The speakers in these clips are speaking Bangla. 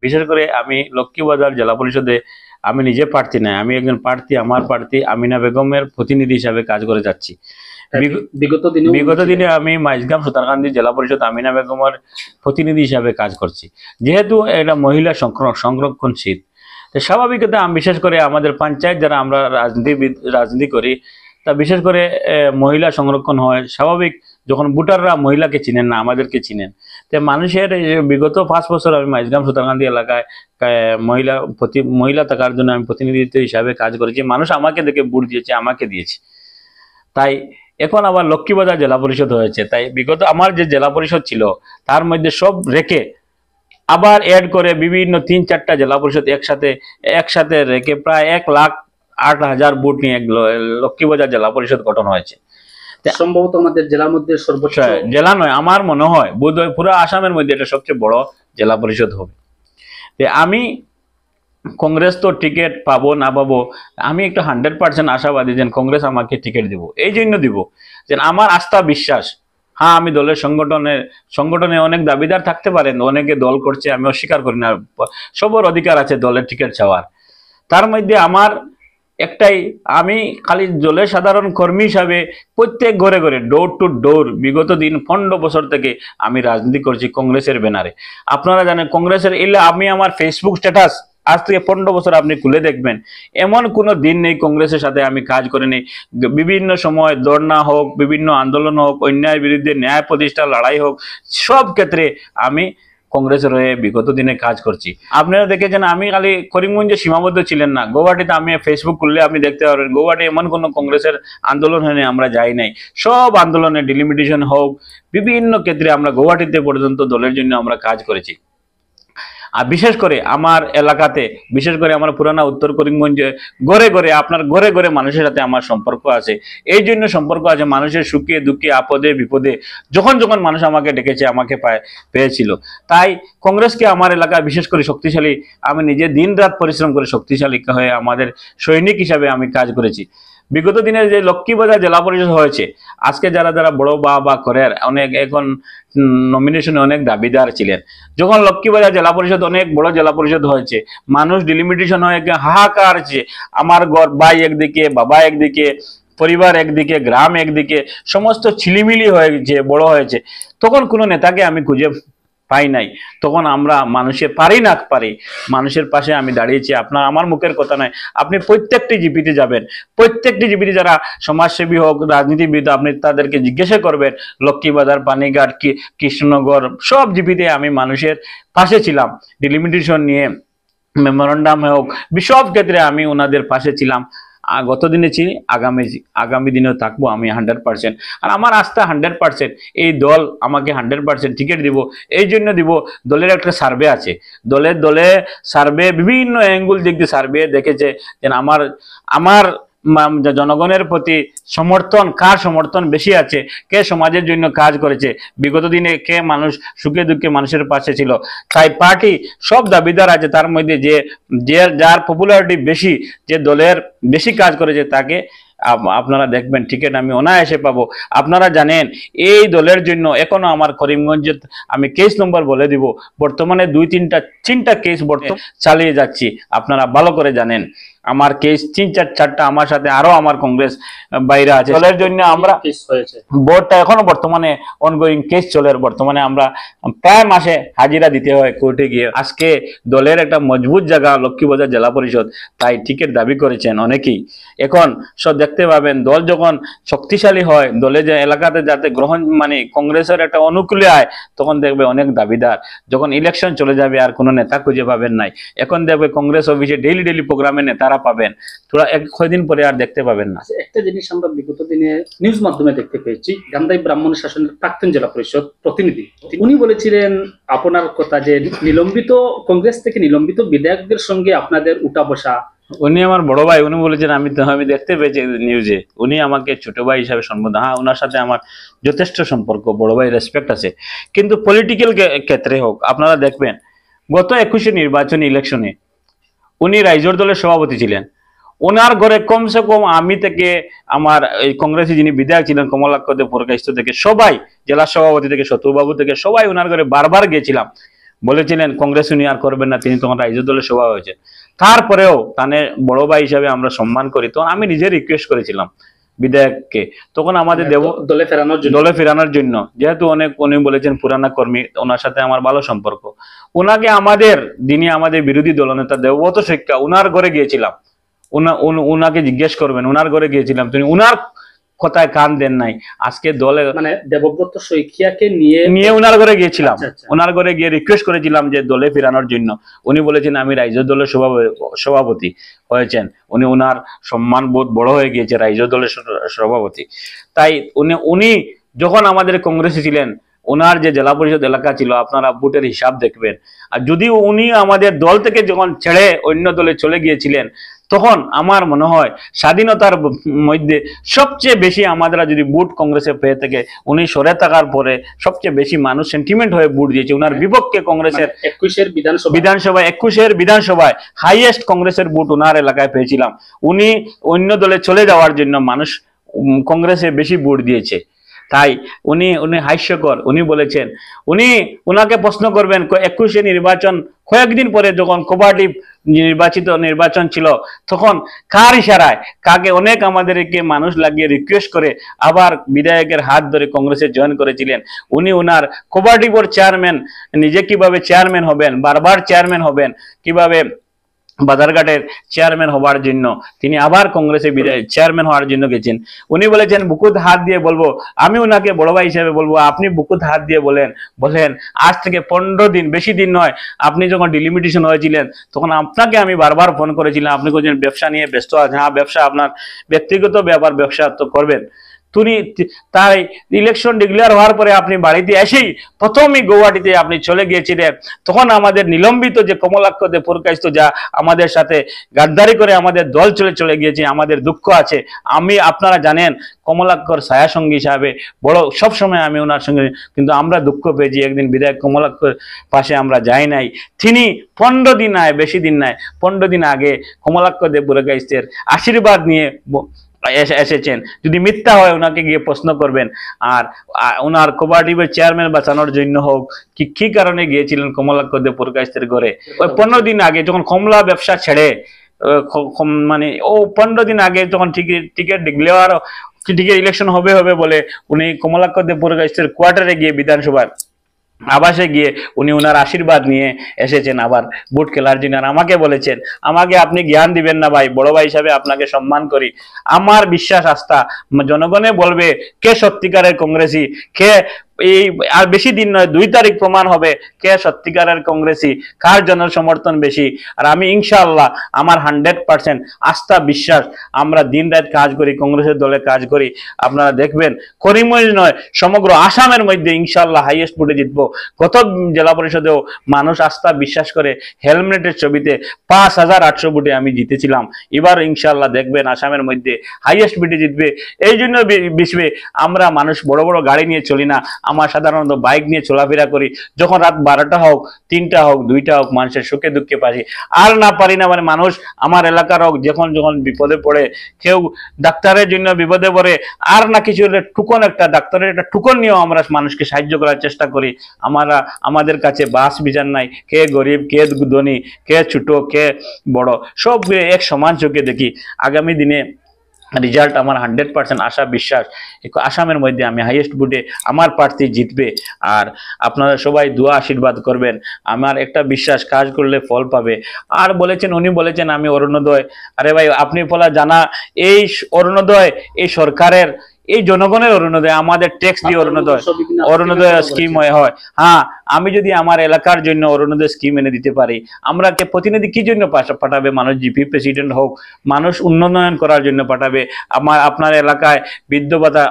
বিশেষ করে আমি লক্ষ্মীবাজার জেলা পরিষদে আমি নিজে প্রার্থী নাই, আমি একজন প্রার্থী, আমার প্রার্থী আমিনা বেগমের প্রতিনিধি হিসাবে কাজ করে যাচ্ছি। বিগত দিনে আমি মাইজগাম সুতারকান্দি জেলা পরিষদ আমিনা বেগমের প্রতিনিধি হিসাবে কাজ করছি। যেহেতু এটা মহিলা সংরক্ষণ শীত, স্বাভাবিকতা আমি বিশেষ করে আমাদের পঞ্চায়েত যারা আমরা রাজনীতি করি, তা বিশেষ করে মহিলা সংরক্ষণ হয় স্বাভাবিক। যখন ভোটাররা মহিলাকে চিনেন না, আমাদেরকে চিনেন, তো মানুষের বিগত 5 বছর আমি মাইজগাম সুতারকান্দি এলাকায় মহিলা থাকার জন্য আমি প্রতিনিধিত্ব হিসাবে কাজ করেছি। মানুষ আমাকে দেখে ভোট দিয়েছে, আমাকে দিয়েছে। তাই এখন আবার লক্ষ্মীবাজার জেলা পরিষদ হয়েছে, তাই বিগত আমার যে জেলা পরিষদ ছিল তার মধ্যে সব রেখে আবার এড করে বিভিন্ন 3-4টা জেলা পরিষদ একসাথে রেখে প্রায় 1,08,000 ভোট নিয়ে লক্ষ্মীবাজার জেলা পরিষদ গঠন হয়েছে। সম্ভবত আমাদের জেলার মধ্যে সর্বোচ্চ জেলা নয়, আমার মনে হয় বোধহয় পুরো আসামের মধ্যে এটা সবচেয়ে বড় জেলা পরিষদ হবে। আমি কংগ্রেস তো টিকিট পাবো না পাবো, আমি একটু 100% আশাবাদী যে কংগ্রেস আমাকে টিকিট দিব। এই জন্য দিব যে আমার আস্থা বিশ্বাস। হ্যাঁ, আমি দলের সংগঠনে অনেক দাবিদার থাকতে পারেন, অনেকে দল করছে, আমি অস্বীকার করি না, সবার অধিকার আছে দলের টিকিট চাওয়ার। তার মধ্যে আমার একটাই, আমি খালি দলের সাধারণ কর্মী হিসাবে প্রত্যেক ঘরে ঘরে ডোর টু ডোর বিগত দিন 15 বছর থেকে আমি রাজনীতি করছি কংগ্রেসের ব্যানারে। আপনারা জানেন কংগ্রেসের আমি আমার ফেসবুক স্ট্যাটাস আজ থেকে 15 বছর আপনি খুলে দেখবেন, এমন কোনো দিন নেই কংগ্রেসের সাথে আমি কাজ করিনি। বিভিন্ন সময় ধর্ণা হোক, বিভিন্ন আন্দোলন হোক, অন্যায়ের বিরুদ্ধে ন্যায় প্রতিষ্ঠার লড়াই হোক, সব ক্ষেত্রে আমি কংগ্রেসের হয়ে বিগত দিনে কাজ করছি। আপনারা দেখেছেন আমি খালি করিমগঞ্জে সীমাবদ্ধ ছিলেন না, গৌহাটিতে আমি ফেসবুক খুললে আপনি দেখতে পারবেন গৌহাটি এমন কোনো কংগ্রেসের আন্দোলন হয়নি আমরা যাই নাই। সব আন্দোলনে ডিলিমিটেশন হোক, বিভিন্ন ক্ষেত্রে আমরা গৌহাটিতে পর্যন্ত দলের জন্য আমরা কাজ করেছি। আর বিশেষ করে আমার এলাকাতে, বিশেষ করে আমার পুরানা উত্তর করিমগঞ্জে ঘরে ঘরে আপনার ঘরে ঘরে মানুষের সাথে আমার সম্পর্ক আছে। এই জন্য সম্পর্ক আছে, মানুষের সুখে দুঃখে আপদে বিপদে যখন যখন মানুষ আমাকে ডেকেছে, আমাকে পেয়েছিল। তাই কংগ্রেসকে আমার এলাকায় বিশেষ করে শক্তিশালী, আমি নিজে দিন রাত পরিশ্রম করে শক্তিশালী হয়ে আমাদের সৈনিক হিসাবে আমি কাজ করেছি। বিগত দিনে যে লক্ষ্মীবাজার জেলা পরিষদ হয়েছে, আজকে যারা যারা বড় বা করে অনেক এখন নমিনেশনে অনেক দাবিদার ছিলেন। যখন লক্ষ্মীবাজার জেলা পরিষদ অনেক বড় জেলা পরিষদ হয়েছে, মানুষ ডিলিমিটেশন হয়ে হাহাকার আছে, আমার ঘর ভাই একদিকে, বাবা একদিকে, পরিবার একদিকে, গ্রাম একদিকে, সমস্ত ছিলিমিলি হয়েছে, বড় হয়েছে। তখন কোনো নেতাকে আমি খুঁজে পাই নাই। তখন আমরা মানুষের পারি মানুষের পাশে আমি দাঁড়িয়েছি। আমার মুখের কথা নয়, আপনি প্রত্যেকটি জিপিতে যাবেন, প্রত্যেকটি জিপিতে যারা সমাজসেবী হোক, রাজনীতিবিদ, আপনি তাদেরকে জিজ্ঞাসা করবেন, লক্ষ্মীবাজার, পানিঘাট, কৃষ্ণনগর, সব জিপিতে আমি মানুষের পাশে ছিলাম। ডিলিমিটেশন নিয়ে মেমোরেন্ডাম হোক, সব ক্ষেত্রে আমি ওনাদের পাশে ছিলাম। গত দিনে ছিলি, আগামী দিনেও থাকবো আমি 100%। আর আমার আস্থা 100%, এই দল আমাকে 100% টিকিট দিব। এই জন্য দিব, দলের একটা সার্ভে আছে, দলে সার্ভে বিভিন্ন অ্যাঙ্গুল দিক দিয়ে সার্ভে দেখেছে যে আমার জনগণের প্রতি সমর্থন, কার সমর্থন বেশি আছে, কে সমাজের জন্য কাজ করেছে, বিগত দিনে কে মানুষ সুখে দুঃখে মানুষের পাশে ছিল। তাই পার্টি সব দাবিদার আছে, তার মধ্যে যার পপুলারিটি বেশি, যে দলের বেশি কাজ করেছে, তাকে আপনারা দেখবেন টিকিট আমি অনায়াসে পাবো। আপনারা জানেন এই দলের জন্য এখনো আমার করিমগঞ্জে, আমি কেস নম্বর বলে দিব, বর্তমানে 2-3টা কেস বর্তমানে চালিয়ে যাচ্ছি। আপনারা ভালো করে জানেন আমার কেস 3-4টা, আমার সাথে আরো আমার কংগ্রেস বাইরে আছে। দলের জন্য আমরা বোর্ডটা এখনো বর্তমানে অনগোয়িং কেস চলে। বর্তমানে আমরা প্রায় মাসে হাজিরা দিতে হয় কোর্টে গিয়ে। আজকে দলের একটা মজবুত জায়গা লক্ষ্মীবাজার জেলা পরিষদ, তাই টিকিট দাবি করেছেন অনেকেই। এখন সব দেখতে পাবেন, দল যখন শক্তিশালী হয়, দলে যে এলাকাতে যাতে গ্রহণ কংগ্রেসের একটা অনুকূলে আয়, তখন দেখবে অনেক দাবিদার। যখন ইলেকশন চলে যাবে আর কোনো নেতা খুঁজে পাবেন নাই। এখন দেখবে কংগ্রেস অফিসে ডেইলি প্রোগ্রামে নেতারা পাবেন, তোরা কয়েকদিন পরে আর দেখতে পাবেন না। একটা জিনিস আমরা বিগত দিনে নিউজ মাধ্যমে দেখতে পেয়েছি, গান্ধাই ব্রাহ্মণ শাসনের প্রাক্তন জেলা পরিষদ প্রতিনিধি, উনি বলেছিলেন আপনার কথা যে কংগ্রেস থেকে নিলম্বিত বিধায়কদের সঙ্গে আপনাদের উঠা বসা। উনি আমার বড় ভাই, উনি বলেছেন, আমি দেখতে পেয়েছি নিউজে, উনি আমাকে ছোট ভাই হিসাবে সম্বোধন। হ্যাঁ, ওনার সাথে আমার যথেষ্ট সম্পর্ক, বড় ভাই রেসপেক্ট আছে। কিন্তু পলিটিক্যাল ক্ষেত্রে হোক, আপনারা দেখবেন গত 21 নির্বাচনী ইলেকশনে উনি রাইজোর দলের সভাপতি ছিলেন। ওনার ঘরে কমসে কম আমি থেকে আমার এই কংগ্রেসে যিনি বিধায়ক ছিলেন কমলাক্ষ দেব পুরকাইস্ত থেকে, সবাই, জেলা সভাপতি থেকে শত্রুবাবু থেকে, সবাই ওনার ঘরে বারবার গিয়েছিলাম। বলেছিলেন কংগ্রেস উনি আর করবেন না, তিনি তখন রাজ্য দলের সভা হয়েছে। তারপরেও তানে বড় ভাই হিসাবে আমরা সম্মান করি, তখন আমি নিজে রিকোয়েস্ট করেছিলাম বিধায়ককে, তখন আমাদের দেব দলে ফেরানোর জন্য। দলে ফেরানোর জন্য, যেহেতু অনেক উনি বলেছেন পুরানা কর্মী, ওনার সাথে আমার ভালো সম্পর্ক। ওনাকে আমাদের যিনি আমাদের বিরোধী দলনেতা দেবব্রত শইকীয়া, উনার ঘরে গিয়েছিলাম, উনাকে জিজ্ঞেস করবেন, উনার ঘরে গিয়েছিলাম, তিনি উনার কথায় কান দেন নাই। আজকে দলে মানে দেবব্রত শইকীয়াকে নিয়ে নিয়ে উনার ঘরে গিয়েছিলাম, আচ্ছা, আচ্ছা। ওনার ঘরে গিয়ে রিকোয়েস্ট করেছিলাম যে দলে ফেরানোর জন্য। উনি বলেছেন আমি রাজ্য দলের সভাপতি হয়েছেন, উনি উনার সম্মান বোধ বড় হয়ে গিয়েছে রাজ্য দলের সভাপতি। তাই উনি যখন আমাদের কংগ্রেসে ছিলেন, ওনার যে জেলা পরিষদ এলাকা ছিল, আপনারা ভোটের হিসাব দেখবেন। আর যদি উনি আমাদের দল থেকে যখন ছেড়ে অন্য দলে চলে গিয়েছিলেন, তখন আমার মনে হয় স্বাধীনতার মধ্যে সবচেয়ে বেশি আমাদের যদি ভোট কংগ্রেসে পেয়ে থাকে, উনি সরে থাকার পরে সবচেয়ে বেশি মানুষ সেন্টিমেন্ট হয়ে ভোট দিয়েছে ওনার বিপক্ষে। কংগ্রেসের 21-এর বিধানসভায় 21-এর বিধানসভায় হাইয়েস্ট কংগ্রেসের ভোট ওনার এলাকায় পেয়েছিলাম। উনি অন্য দলে চলে যাওয়ার জন্য মানুষ কংগ্রেসে বেশি ভোট দিয়েছে। তাই উনি হাস্যকর, উনি বলেছেন, উনাকে প্রশ্ন করবেন 21-এ নির্বাচন কয়েকদিন পরে যখন কোঅপারেটিভ নির্বাচন ছিল, তখন কার ইশারায় কাকে অনেক আমাদেরকে মানুষ লাগিয়ে রিকোয়েস্ট করে আবার বিধায়কের হাত ধরে কংগ্রেসে জয়েন করেছিলেন। উনি ওনার কোঅপারেটিভের চেয়ারম্যান, নিজে কিভাবে চেয়ারম্যান হবেন, বারবার চেয়ারম্যান হবেন, কিভাবে বাজারঘাটের চেয়ারম্যান হওয়ার জন্য তিনি আবার কংগ্রেসে চেয়ারম্যান হওয়ার জন্য গেছেন। উনি বলেছেন বুকুত হাত দিয়ে বলবো, আমি উনাকে বড় ভাই হিসেবে বলবো, আপনি বুকুত হাত দিয়ে বলেন আজ থেকে 15 দিন, বেশি দিন নয়, আপনি যখন ডিলিমিটেশন হয়েছিলেন তখন আপনাকে আমি বারবার ফোন করেছিলাম, আপনি কোন ব্যবসা নিয়ে ব্যস্ত আছেন। হ্যাঁ, ব্যবসা আপনার ব্যক্তিগত ব্যাপার, ব্যবসা তো করবেন। তাই ইলেকশন ডিক্লেয়ার হওয়ার পরে আপনি বাড়িতে এসেই প্রথমই গৌহাটিতে আপনি চলে গিয়েছিলেন। তখন আমাদের নিলম্বিত যে কমলাক্ষ দে পুরকাইস্ত, যা আমাদের সাথে গাদ্দারি করে আমাদের দল চলে গিয়েছে, আমাদের দুঃখ আছে। আপনারা জানেন কমলাক্ষর ছায়া সঙ্গী হিসাবে বড় সবসময় আমি ওনার সঙ্গে, কিন্তু আমরা দুঃখ পেয়েছি একদিন বিধায়ক কমলাক্ষর পাশে আমরা যাই নাই। তিনি 15 দিন নয়, বেশি দিন নয়, 15 দিন আগে কমলাক্ষ দে পুরকাইস্তের আশীর্বাদ নিয়ে এসেছেন। যদি মিথ্যা হয় ওনাকে গিয়ে প্রশ্ন করবেন। আর ওনার কোঅপারেটিভের চেয়ারম্যান বাঁচানোর জন্য হোক কি কারণে গিয়েছিলেন কমলাক্ষ দে পুরকাইস্তের ঘরে, ওই 15 দিন আগে যখন কমলা ব্যবসা ছেড়ে, মানে 15 দিন আগে যখন টিকিট ডিক্লেয়ার, টিকিট ইলেকশন হবে বলে উনি কমলাক্ষ দে পুরকাইস্তের কোয়ার্টারে গিয়ে বিধানসভার আবাসে গিয়ে উনি ওনার আশীর্বাদ নিয়ে এসেছেন আবার ভোট খেলার জন্য। আর আমাকে বলেছেন, আমাকে আপনি জ্ঞান দিবেন না ভাই, বড় ভাই হিসাবে আপনাকে সম্মান করি। আমার বিশ্বাস আস্থা জনগণে বলবে কে সত্যিকারের কংগ্রেসী, কে এই আর বেশি দিন নয়, 2 তারিখ প্রমাণ হবে কে সত্যিকারের কংগ্রেসী, কার জনসমর্থন বেশি। আর আমি ইনশাআল্লাহ আমার 100% আস্থা বিশ্বাস, আমরা দিন রাত কাজ করি, কংগ্রেসের দলে কাজ করি। আপনারা দেখবেন করিমগঞ্জ নয়, সমগ্র আসামের মধ্যে ইনশাআল্লাহ হাইয়েস্ট ভোটে জিতবো। গত জেলা পরিষদেও মানুষ আস্থা বিশ্বাস করে হেলমেটের ছবিতে 5800 ভোটে আমি জিতেছিলাম। এবার ইনশাআল্লাহ দেখবেন আসামের মধ্যে হাইয়েস্ট ভোটে জিতবে। এই জন্য বিশ্বে আমরা মানুষ বড় বড় গাড়ি নিয়ে চলি না, আমার সাধারণত বাইক নিয়ে চলাফেরা করি। যখন রাত 12টা হোক, 3টা হোক, 2টা হোক, মানুষের সুখে দুঃখে পাশে আর না পারি না, মানে মানুষ আমার এলাকার হোক, যখন বিপদে পড়ে, কেউ ডাক্তারের জন্য বিপদে পড়ে, আর না কিছু একটা ডাক্তারের একটা টুকন নিয়েও আমরা মানুষকে সাহায্য করার চেষ্টা করি। আমাদের কাছে বাস বিচার নাই, কে গরিব, কে ধনী, কে ছোট, কে বড়, সব এক সমান চোখে দেখি। আগামী দিনে রেজাল্ট আমার 100% আশা বিশ্বাস, আসামের মধ্যে আমি হাইয়েস্ট ভোটে আমার প্রার্থী জিতবে। আর আপনারা সবাই দোয়া আশীর্বাদ করবেন, আমার একটা বিশ্বাস কাজ করলে ফল পাবে। আর উনি বলেছেন আমি অরুণোদয়, আরে ভাই আপনি বলা জানা, এই অরুণোদয় এই সরকারের, এই জনগণের অরুণোদয়, আমাদের ট্যাক্স দিয়ে অরুণোদয় স্কিম হয়। হ্যাঁ, আমি যদি আমার এলাকার জন্য অরুণোদয় স্কিম এনে দিতে পারি, আমরা কে প্রতিনিধি কি জন্য পাঠাবে? মানুষ জিপি প্রেসিডেন্ট হোক, মানুষ উন্নয়ন করার জন্য পাঠাবে। আপনার এলাকায় বৃদ্ধ ভাতা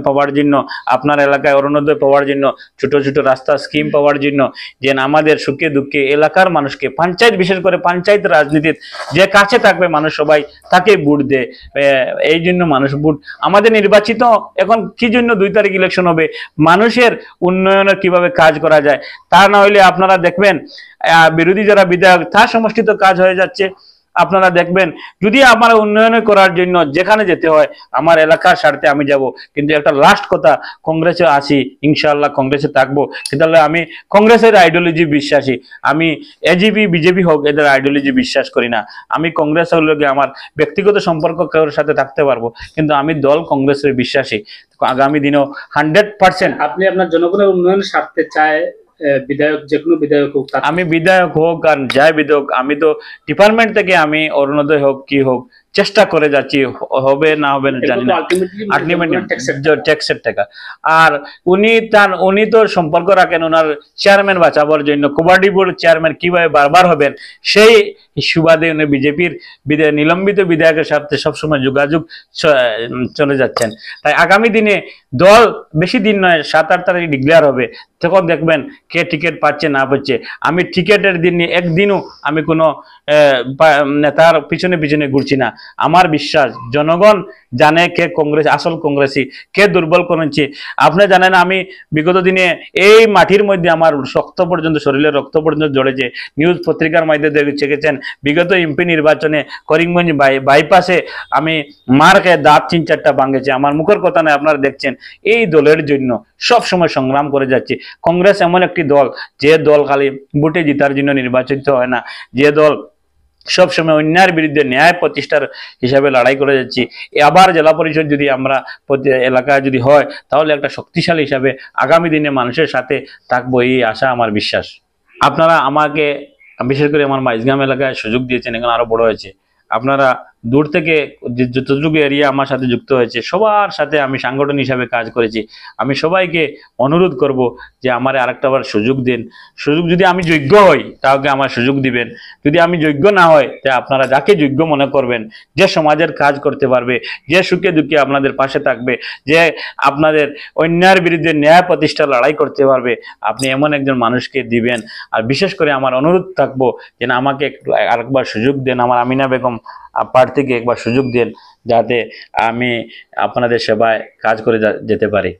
পাওয়ার জন্য, আপনার এলাকায় অরুণোদয় পাওয়ার জন্য, ছোট ছোট রাস্তা স্কিম পাওয়ার জন্য, যে আমাদের সুখে দুঃখে এলাকার মানুষকে, পঞ্চায়েত, বিশেষ করে পঞ্চায়েত রাজনীতির যে কাছে থাকবে মানুষ সবাই তাকে ভোট দেয়। এই জন্য মানুষ ভোট আমাদের নির্বাচিত। এখন কি জন্য 2 তারিখ ইলেকশন হবে? মানুষের উন্নয়নের কিভাবে কাজ করা যায়, তা না হইলে আপনারা দেখবেন বিরোধী যারা বিধায়ক, তার সমষ্টিত কাজ হয়ে যাচ্ছে। আপনারা দেখবেন যদি আমার উন্নয়ন করার জন্য যেখানে যেতে হয় আমার এলাকার স্বার্থে আমি যাব, কিন্তু একটা লাস্ট কথা, কংগ্রেসে আসি, ইনশাআল্লাহ কংগ্রেসে থাকবো, কিন্তু আমি কংগ্রেসের আইডিওলজি বিশ্বাসী, আমি এজিপি বিজেপি হোক এদের আইডিওলজি বিশ্বাস করি না। আমি কংগ্রেস হলে আমার ব্যক্তিগত সম্পর্ক কারোর সাথে থাকতে পারবো, কিন্তু আমি দল কংগ্রেসের বিশ্বাসী। আগামী দিনেও 100% আপনি আপনার জনগণের উন্নয়নের স্বার্থে চায় বিধায়ক, যে কোনো বিধায়ক হোক আমি বিধায়ক হোক আর যাই বিধায়ক, আমি তো ডিপার্টমেন্ট থেকে আমি অরুণোদয় হোক কি হোক চেষ্টা করে যাচ্ছি, হবে না হবে না জানি না, আলটিমেটলি ট্যাক্সের টাকা। আর উনি তো সম্পর্ক রাখেন ওনার চেয়ারম্যান বাঁচাবার জন্য, কবাডি বোর্ড চেয়ারম্যান কিভাবে বারবার হবেন সেই সুবাদে উনি বিজেপির নিলম্বিত বিধায়কের সাথে সবসময় যোগাযোগ চলে যাচ্ছেন। তাই আগামী দিনে দল বেশি দিন নয়, 7-8 তারিখ ডিক্লেয়ার হবে, তখন দেখবেন কে টিকিট পাচ্ছে না পাচ্ছে। আমি টিকিটের দিন একদিনও আমি কোনো নেতার পিছনে পিছনে ঘুরছি না। আমার বিশ্বাস জনগণ জানে কে কংগ্রেস আসল কংগ্রেসী, কে দুর্বল করেছে। আপনি জানেন আমি বিগত দিনে এই মাটির মধ্যে আমার রক্ত পর্যন্ত, শরীরের রক্ত পর্যন্ত জড়েছে। নিউজ পত্রিকার মাধ্যমে দেখেছেন বিগত এমপি নির্বাচনে করিমগঞ্জ বাইপাসে আমি মার খেয়ে দাঁত 3-4টা ভাঙেছে। আমার মুখের কথা নয়, আপনারা দেখছেন। এই দলের জন্য সব সময় সংগ্রাম করে যাচ্ছি। কংগ্রেস এমন একটি দল, যে দল খালি ভোটে জিতার জন্য নির্বাচিত হয় না, যে দল সবসময় অন্যায়ের বিরুদ্ধে ন্যায় প্রতিষ্ঠার হিসাবে লড়াই করে যাচ্ছি। আবার জেলা পরিষদ যদি আমরা এলাকায় যদি হয়, তাহলে একটা শক্তিশালী হিসাবে আগামী দিনে মানুষের সাথে থাকবো, এই আশা আমার বিশ্বাস। আপনারা আমাকে বিশেষ করে আমার মাইজগাম এলাকায় সুযোগ দিয়েছেন, এখন আরো বড় হয়েছে। আপনারা দূর থেকে যতটুকু এরিয়া আমার সাথে যুক্ত হয়েছে সবার সাথে আমি সাংগঠনিক হিসাবে কাজ করেছি। আমি সবাইকে অনুরোধ করব যে আমার আরেকটাবার সুযোগ দিন। সুযোগ যদি আমি যোগ্য হই তাহলে আমার সুযোগ দিবেন, যদি আমি যোগ্য না হয় তা আপনারা যাকে যোগ্য মনে করবেন, যে সমাজের কাজ করতে পারবে, যে সুখে দুঃখে আপনাদের পাশে থাকবে, যে আপনাদের অন্যায়ের বিরুদ্ধে ন্যায় প্রতিষ্ঠা লড়াই করতে পারবে, আপনি এমন একজন মানুষকে দিবেন। আর বিশেষ করে আমার অনুরোধ থাকবো যেন আমাকে আরেকবার সুযোগ দেন, আমার আমিনা বেগম প্রার্থীকে একবার সুযোগ দেন, যাতে আমি আপনাদের সেবায় কাজ করে যেতে পারি।